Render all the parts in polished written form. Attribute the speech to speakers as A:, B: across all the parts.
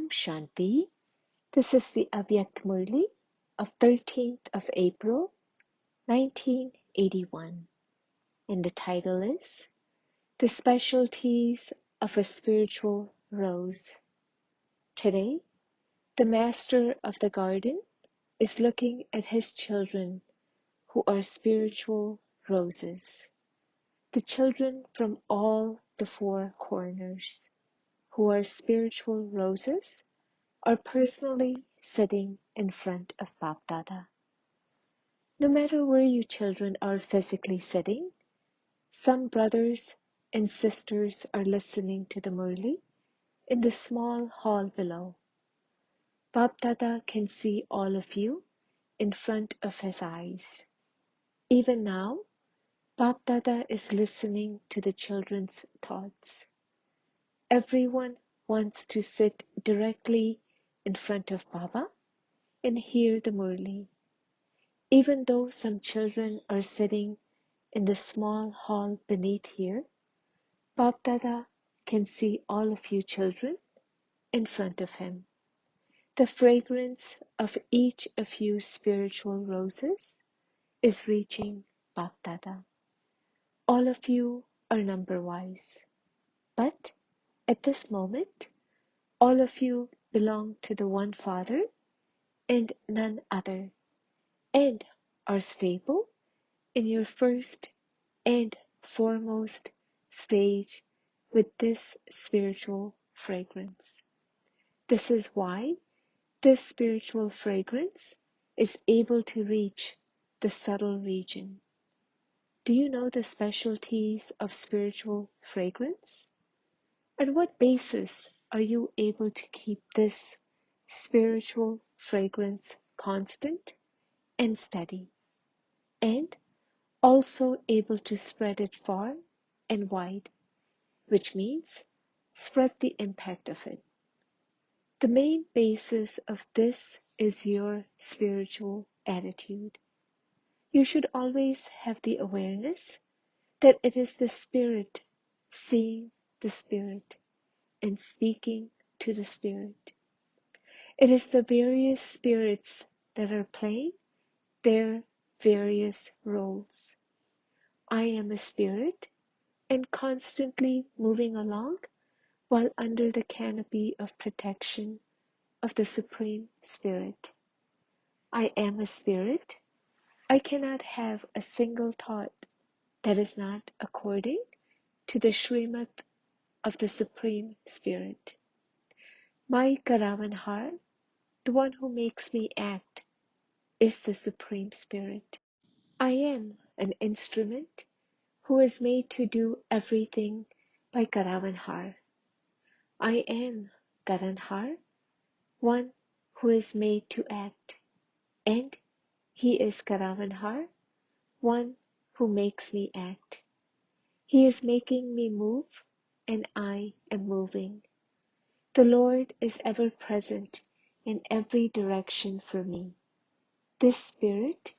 A: Shanti. This is the Avyakt Murli of 13th of April, 1981, and the title is The Specialties of a Spiritual Rose. Today, the Master of the Garden is looking at his children who are spiritual roses, the children from all the four corners who are spiritual roses are personally sitting in front of Bap Dada. No matter where you children are physically sitting, some brothers and sisters are listening to the Murli in the small hall below. Bap Dada can see all of you in front of his eyes. Even now, Bap Dada is listening to the children's thoughts. Everyone wants to sit directly in front of Baba and hear the Murli. Even though some children are sitting in the small hall beneath here, Bap Dada can see all of you children in front of him. The fragrance of each of you spiritual roses is reaching Bap Dada. All of you are number-wise, but at this moment, all of you belong to the one Father and none other, and are stable in your first and foremost stage with this spiritual fragrance. This is why this spiritual fragrance is able to reach the subtle region. Do you know the specialties of spiritual fragrance? On what basis are you able to keep this spiritual fragrance constant and steady, and also able to spread it far and wide, which means spread the impact of it? The main basis of this is your spiritual attitude. You should always have the awareness that it is the Spirit seeing the Spirit and speaking to the Spirit. It is the various spirits that are playing their various roles. I am a spirit and constantly moving along while under the canopy of protection of the Supreme Spirit. I am a spirit. I cannot have a single thought that is not according to the Srimad of the Supreme Spirit. My Karavanhar, the one who makes me act, is the Supreme Spirit. I am an instrument who is made to do everything by Karavanhar. I am Karanhar, one who is made to act, and he is Karavanhar, one who makes me act. He is making me move, and I am moving. The Lord is ever present in every direction for me. This Spirit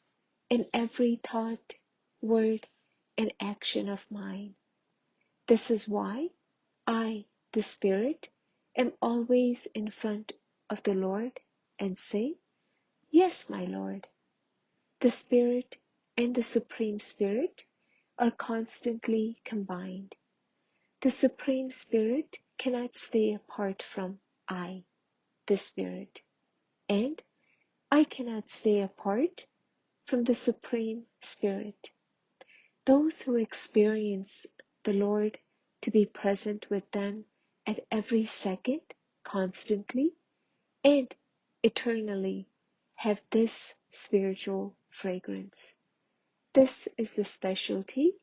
A: in every thought, word, and action of mine. This is why I, the Spirit, am always in front of the Lord and say, "Yes, my Lord." The Spirit and the Supreme Spirit are constantly combined. The Supreme Spirit cannot stay apart from I, the Spirit, and I cannot stay apart from the Supreme Spirit. Those who experience the Lord to be present with them at every second, constantly, and eternally have this spiritual fragrance. This is the specialty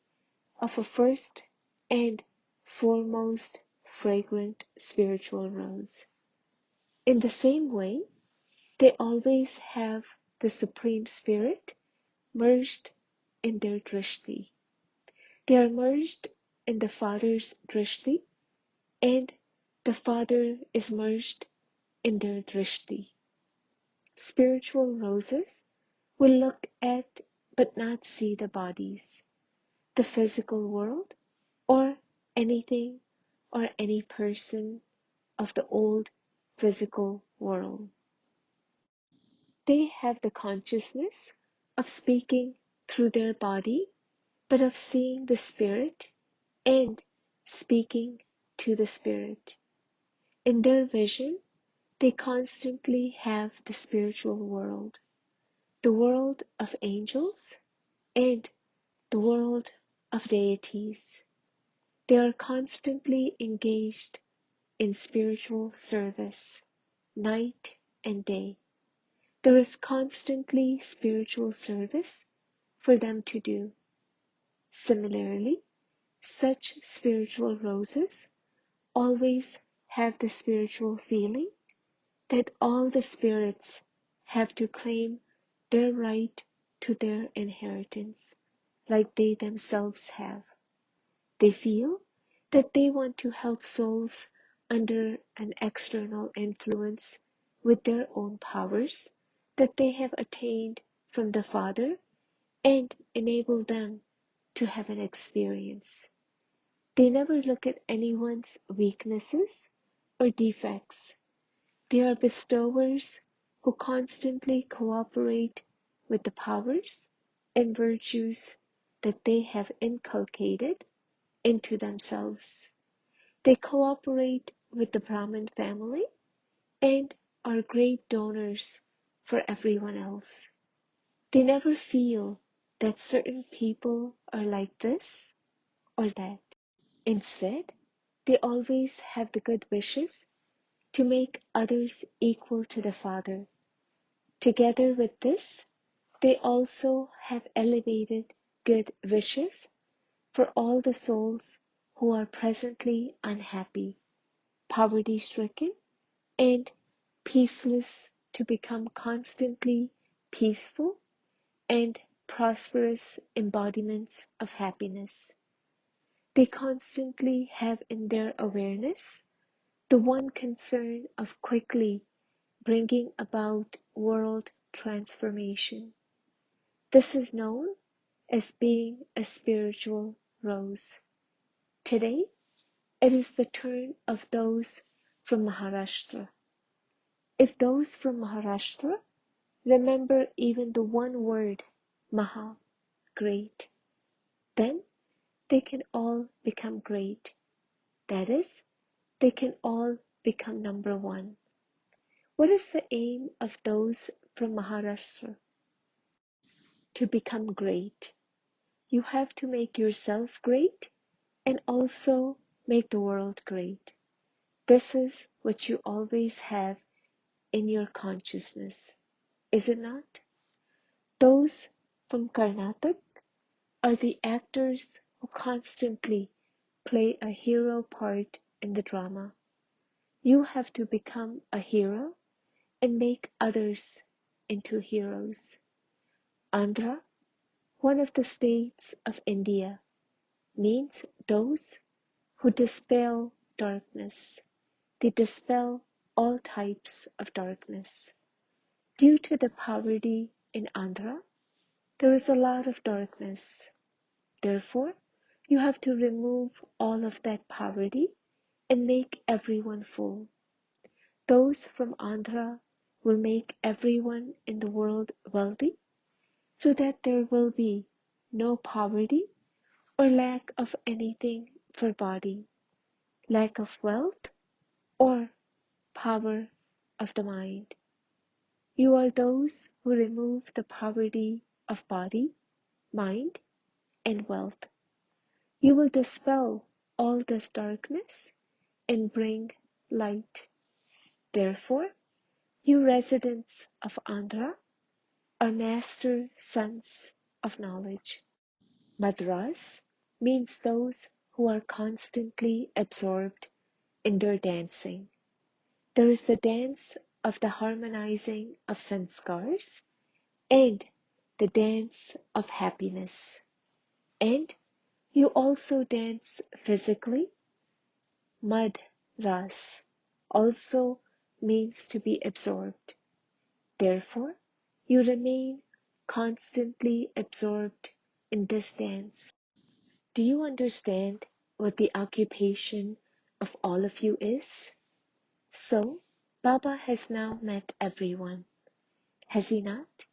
A: of a first and foremost fragrant spiritual rose. In the same way, they always have the Supreme Spirit merged in their drishti. They are merged in the Father's drishti, and the Father is merged in their drishti. Spiritual roses will look at but not see the bodies, the physical world, or anything or any person of the old physical world. They have the consciousness of speaking through their body, but of seeing the spirit and speaking to the spirit. In their vision, they constantly have the spiritual world, the world of angels, and the world of deities. They are constantly engaged in spiritual service, night and day. There is constantly spiritual service for them to do. Similarly, such spiritual roses always have the spiritual feeling that all the spirits have to claim their right to their inheritance, like they themselves have. They feel that they want to help souls under an external influence with their own powers that they have attained from the Father and enable them to have an experience. They never look at anyone's weaknesses or defects. They are bestowers who constantly cooperate with the powers and virtues that they have inculcated into themselves. They cooperate with the Brahmin family and are great donors for everyone else. They never feel that certain people are like this or that. Instead, they always have the good wishes to make others equal to the Father. Together with this, they also have elevated good wishes for all the souls who are presently unhappy, poverty-stricken, and peaceless to become constantly peaceful and prosperous embodiments of happiness. They constantly have in their awareness the one concern of quickly bringing about world transformation. This is known as being a spiritual rose. Today, it is the turn of those from Maharashtra. If those from Maharashtra remember even the one word, Maha, great, then they can all become great. That is, they can all become number one. What is the aim of those from Maharashtra? To become great. You have to make yourself great and also make the world great. This is what you always have in your consciousness, is it not? Those from Karnataka are the actors who constantly play a hero part in the drama. You have to become a hero and make others into heroes. Andhra, one of the states of India, means those who dispel darkness. They dispel all types of darkness. Due to the poverty in Andhra, there is a lot of darkness. Therefore, you have to remove all of that poverty and make everyone full. Those from Andhra will make everyone in the world wealthy so that there will be no poverty or lack of anything for body, lack of wealth or power of the mind. You are those who remove the poverty of body, mind, and wealth. You will dispel all this darkness and bring light. Therefore, you residents of Andhra are master sons of knowledge. Madras means those who are constantly absorbed in their dancing. There is the dance of the harmonizing of sanskars and the dance of happiness. And you also dance physically. Mad ras also means to be absorbed. Therefore, you remain constantly absorbed in this dance. Do you understand what the occupation of all of you is? So, Baba has now met everyone, has he not?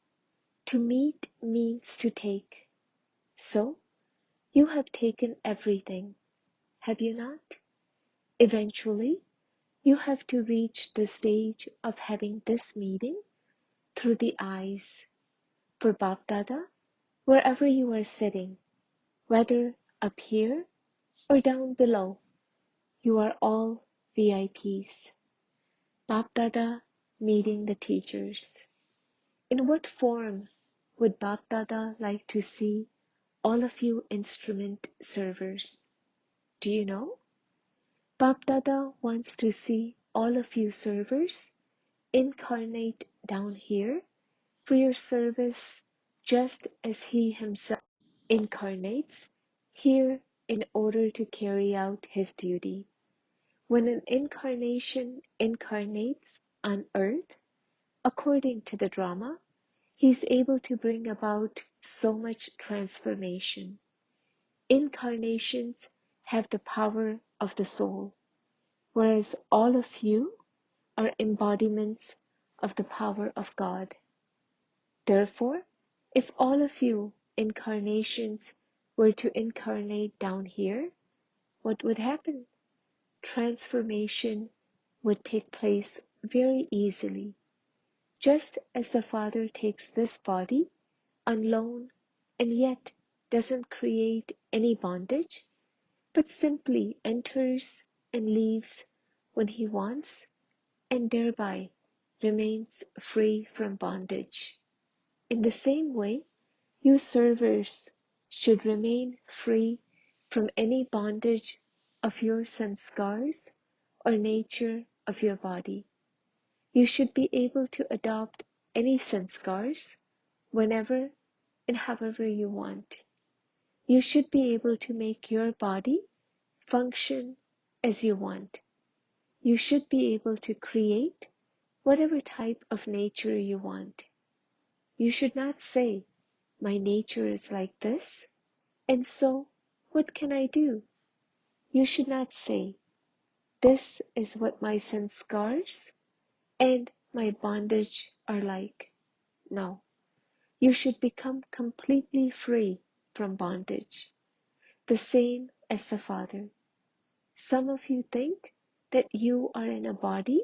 A: To meet means to take. So, you have taken everything, have you not? Eventually, you have to reach the stage of having this meeting through the eyes. For Bap Dada, wherever you are sitting, whether up here or down below, you are all VIPs. Bap Dada meeting the teachers. In what form would Bap Dada like to see all of you instrument servers? Do you know? Bap Dada wants to see all of you servers incarnate down here for your service, just as he himself incarnates here in order to carry out his duty. When an incarnation incarnates on earth, according to the drama, he's able to bring about so much transformation. Incarnations have the power of the soul, whereas all of you are embodiments of the power of God. Therefore, if all of you incarnations were to incarnate down here, what would happen? Transformation would take place very easily, just as the Father takes this body on loan and yet doesn't create any bondage, but simply enters and leaves when he wants and thereby remains free from bondage. In the same way, you servers should remain free from any bondage of your sanskars or nature of your body. You should be able to adopt any sanskars whenever and however you want. You should be able to make your body function as you want. You should be able to create whatever type of nature you want. You should not say, my nature is like this, and so what can I do? You should not say, this is what my sanskars and my bondage are like. No, you should become completely free from bondage, the same as the Father. Some of you think that you are in a body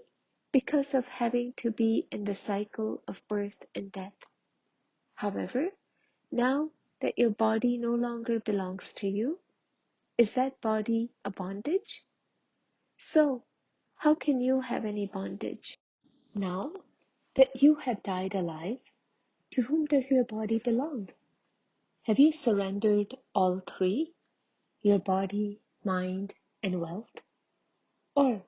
A: because of having to be in the cycle of birth and death. However, now that your body no longer belongs to you, is that body a bondage? So, how can you have any bondage? Now that you have died alive, to whom does your body belong? Have you surrendered all three, your body, mind, and wealth? Or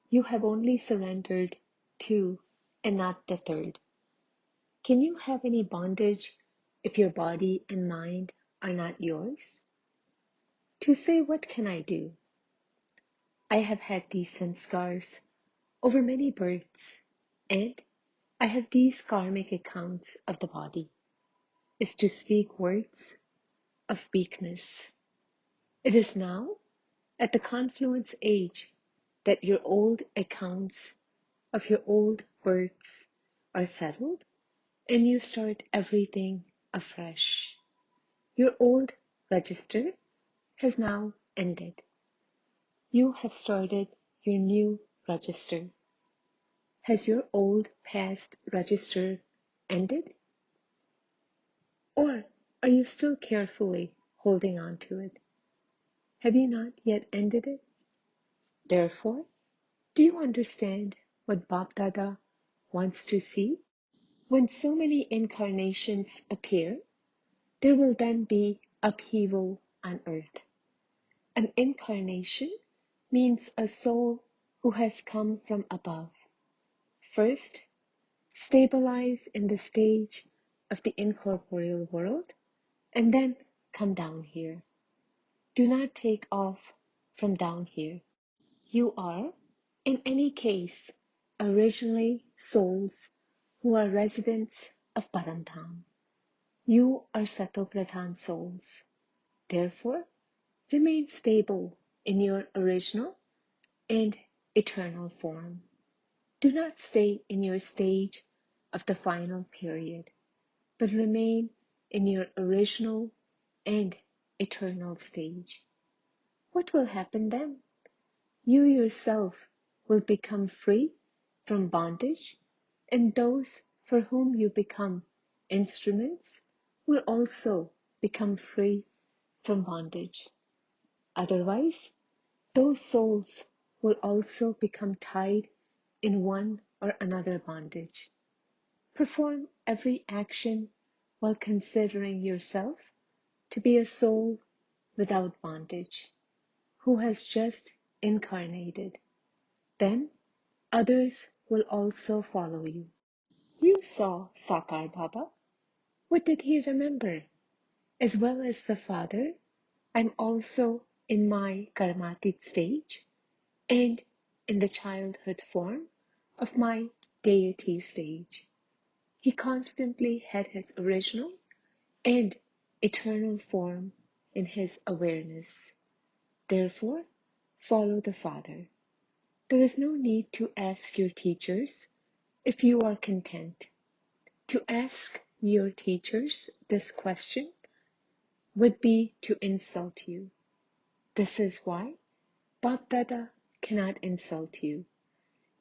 A: you have only surrendered two and not the third? Can you have any bondage if your body and mind are not yours? To say, what can I do? I have had these sanskars over many births, and I have these karmic accounts of the body, is to speak words of weakness. It is now at the confluence age that your old accounts of your old births are settled and you start everything afresh. Your old register has now ended. You have started your new register. Has your old past register ended? Or are you still carefully holding on to it? Have you not yet ended it? Therefore, do you understand what Bap Dada wants to see? When so many incarnations appear, there will then be upheaval on earth. An incarnation means a soul who has come from above. First, stabilize in the stage of the incorporeal world, and then come down here. Do not take off from down here. You are, in any case, originally souls who are residents of Paramdham. You are Satopradhan souls. Therefore, remain stable in your original and eternal form. Do not stay in your stage of the final period, but remain in your original and eternal stage. What will happen then? You yourself will become free from bondage, and those for whom you become instruments will also become free from bondage. Otherwise, those souls will also become tied in one or another bondage. Perform every action while considering yourself to be a soul without bondage, who has just incarnated. Then others will also follow you. You saw Sakar Baba. What did he remember? As well as the Father, I'm also in my karmatic stage and in the childhood form of my deity stage. He constantly had his original and eternal form in his awareness. Therefore, follow the Father. There is no need to ask your teachers if you are content. To ask your teachers this question would be to insult you. This is why Bapdada cannot insult you.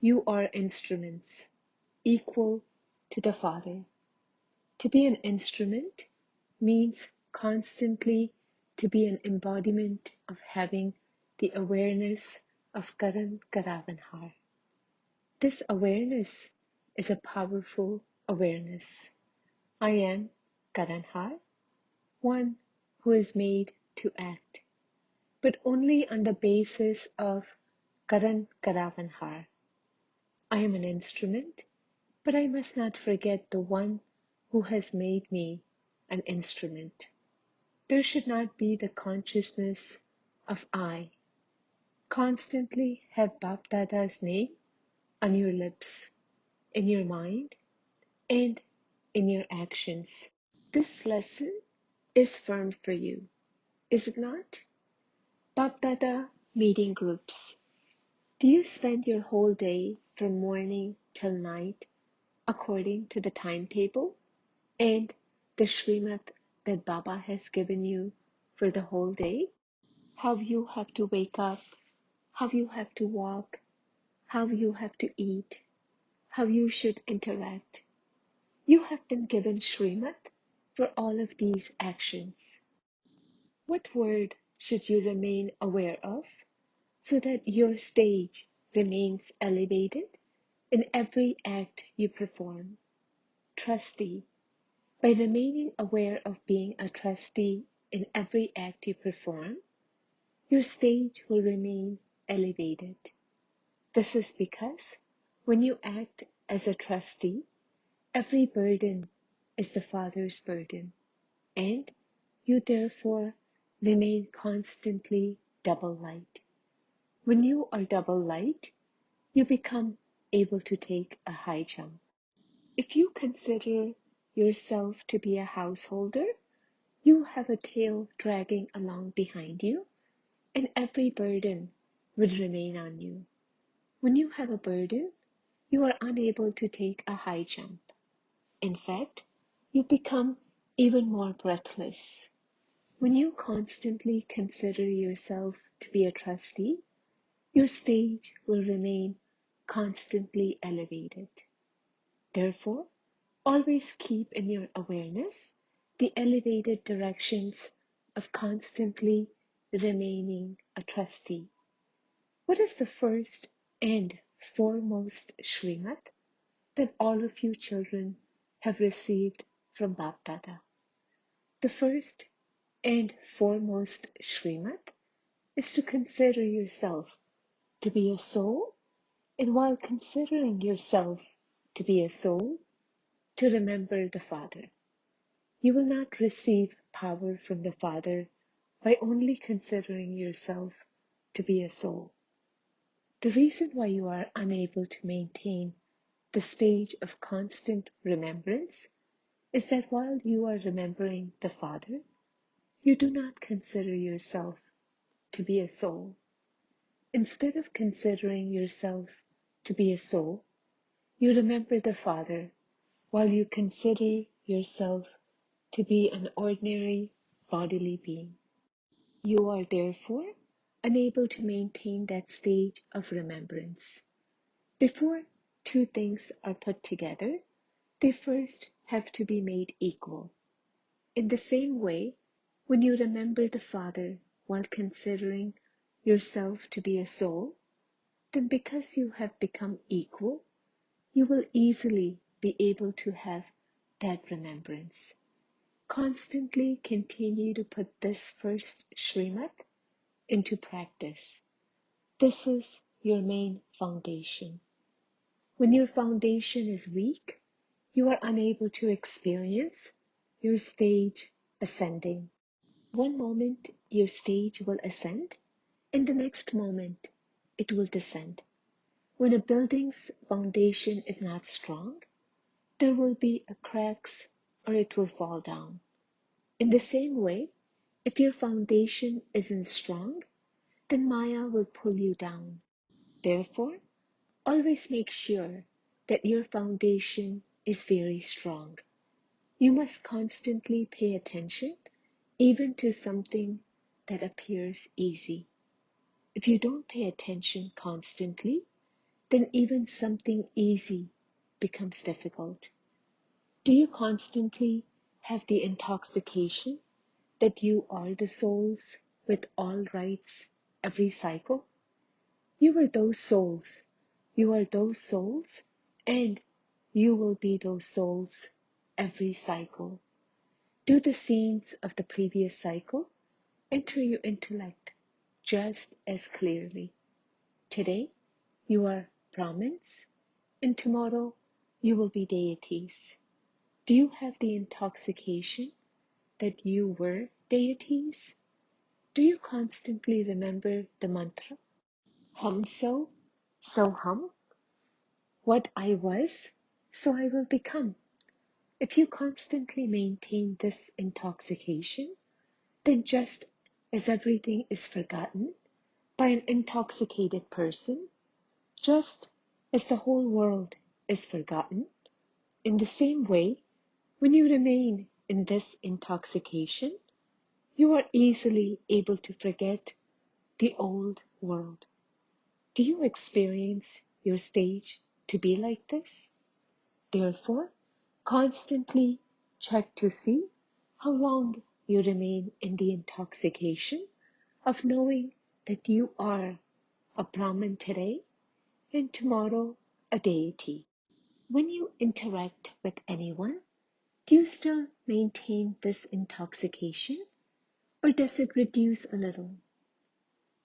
A: You are instruments, equal to the Father. To be an instrument means constantly to be an embodiment of having the awareness of Karan Karavanhar. This awareness is a powerful awareness. I am Karanhar, one who is made to act, but only on the basis of Karan Karavanhar. I am an instrument, but I must not forget the one who has made me an instrument. There should not be the consciousness of I. Constantly have Bapdada's name on your lips, in your mind, and in your actions. This lesson is firm for you, is it not? Bapdada meeting groups. Do you spend your whole day from morning till night according to the timetable and the Shrimat that Baba has given you for the whole day? How you have to wake up, how you have to walk, how you have to eat, how you should interact. You have been given Shrimat for all of these actions. What word should you remain aware of so that your stage remains elevated in every act you perform? Trustee. By remaining aware of being a trustee in every act you perform, your stage will remain elevated. This is because when you act as a trustee, every burden is the Father's burden, and you therefore remain constantly double light. When you are double light, you become able to take a high jump. If you consider yourself to be a householder, you have a tail dragging along behind you, and every burden would remain on you. When you have a burden, you are unable to take a high jump. In fact, you become even more breathless. When you constantly consider yourself to be a trustee, your stage will remain constantly elevated. Therefore, always keep in your awareness the elevated directions of constantly remaining a trustee. What is the first and foremost Shrimat that all of you children have received from Bapdada? The first and foremost Shrimat is to consider yourself to be a soul, and while considering yourself to be a soul, to remember the Father. You will not receive power from the Father by only considering yourself to be a soul. The reason why you are unable to maintain the stage of constant remembrance is that while you are remembering the Father, you do not consider yourself to be a soul. Instead of considering yourself to be a soul, You remember the Father while you consider yourself to be an ordinary bodily being. You are therefore unable to maintain that stage of remembrance. Before two things are put together, they first have to be made equal. In the same way, when you remember the Father while considering yourself to be a soul, then because you have become equal, you will easily be able to have that remembrance. Constantly continue to put this first Srimad into practice. This is your main foundation. When your foundation is weak, you are unable to experience your stage ascending. One moment your stage will ascend, and the next moment it will descend. When a building's foundation is not strong, there will be cracks or it will fall down. In the same way, if your foundation isn't strong, then Maya will pull you down. Therefore, always make sure that your foundation is very strong. You must constantly pay attention even to something that appears easy. If you don't pay attention constantly, then even something easy becomes difficult. Do you constantly have the intoxication that you are the souls with all rights every cycle? You are those souls. You are those souls, and you will be those souls every cycle. Do the scenes of the previous cycle enter your intellect just as clearly. Today, you are Brahmins, and tomorrow you will be deities. Do you have the intoxication that you were deities? Do you constantly remember the mantra? Hum so hum. What I was, so I will become. If you constantly maintain this intoxication, then just as everything is forgotten by an intoxicated person, just as the whole world is forgotten, in the same way, when you remain in this intoxication, you are easily able to forget the old world. Do you experience your stage to be like this? Therefore, constantly check to see how long you remain in the intoxication of knowing that you are a Brahmin today and tomorrow a deity. When you interact with anyone, do you still maintain this intoxication or does it reduce a little?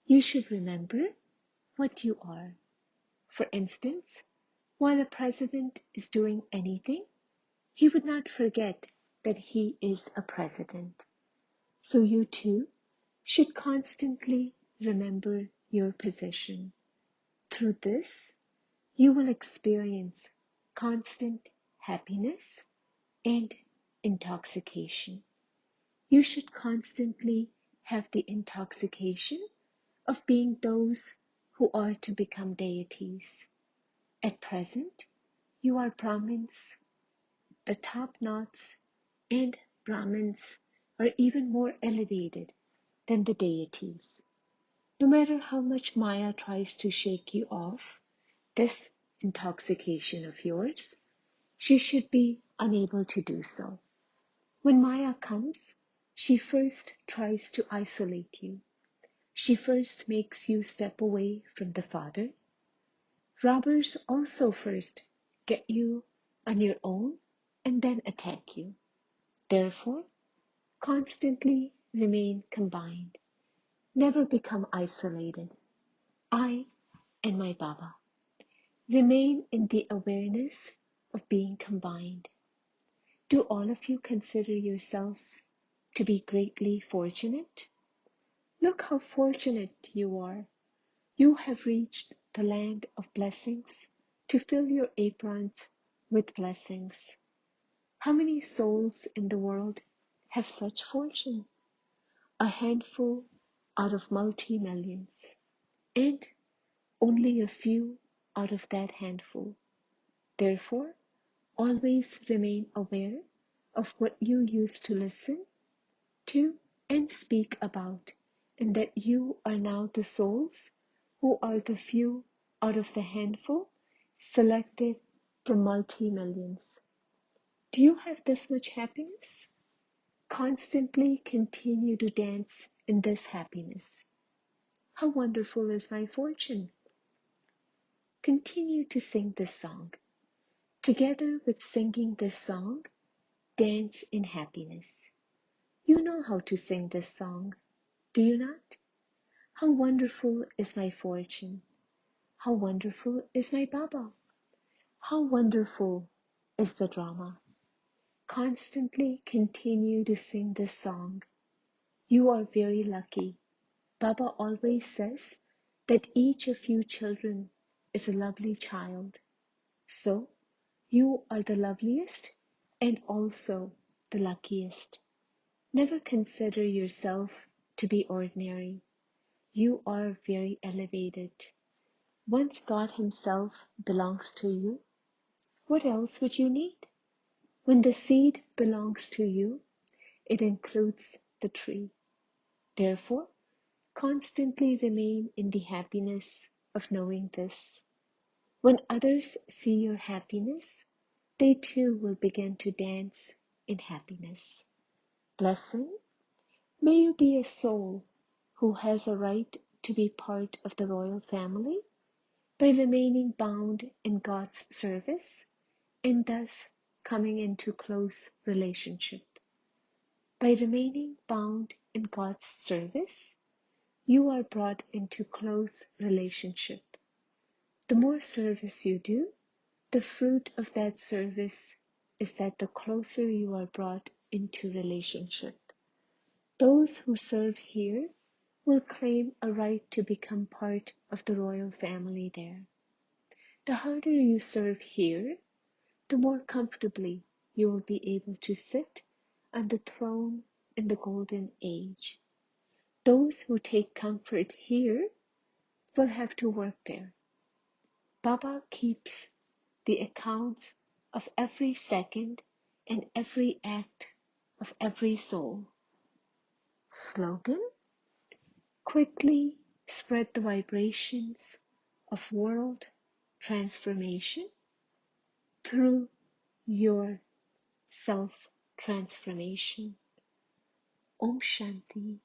A: You should remember what you are. For instance, while a president is doing anything, he would not forget that he is a president. So you too should constantly remember your position. Through this, you will experience constant happiness and intoxication. You should constantly have the intoxication of being those who are to become deities. At present, you are Brahmins. The top knots and Brahmins are even more elevated than the deities. No matter how much Maya tries to shake you off this intoxication of yours, she should be unable to do so. When Maya comes, she first tries to isolate you. She first makes you step away from the Father. Robbers also first get you on your own and then attack you. Therefore, constantly remain combined. Never become isolated. I and my Baba. Remain in the awareness of being combined. Do all of you consider yourselves to be greatly fortunate? Look how fortunate you are. You have reached the land of blessings to fill your aprons with blessings. How many souls in the world have such fortune? A handful out of multi-millions, and only a few out of that handful. Therefore, always remain aware of what you used to listen to and speak about, and that you are now the souls who are the few out of the handful selected from multi-millions. Do you have this much happiness? Constantly continue to dance in this happiness. How wonderful is my fortune! Continue to sing this song. Together with singing this song, dance in happiness. You know how to sing this song, do you not? How wonderful is my fortune! How wonderful is my Baba! How wonderful is the drama! Constantly continue to sing this song. You are very lucky. Baba always says that each of you children is a lovely child. So, you are the loveliest and also the luckiest. Never consider yourself to be ordinary. You are very elevated. Once God Himself belongs to you, what else would you need? When the seed belongs to you, it includes the tree. Therefore, constantly remain in the happiness of knowing this. When others see your happiness, they too will begin to dance in happiness. Blessing, may you be a soul who has a right to be part of the royal family by remaining bound in God's service and thus coming into close relationship. By remaining bound in God's service, you are brought into close relationship. The more service you do, the fruit of that service is that the closer you are brought into relationship. Those who serve here will claim a right to become part of the royal family there. The harder you serve here, the more comfortably you will be able to sit on the throne in the golden age. Those who take comfort here will have to work there. Baba keeps the accounts of every second and every act of every soul. Slogan: quickly spread the vibrations of world transformation through your self-transformation. Om Shanti.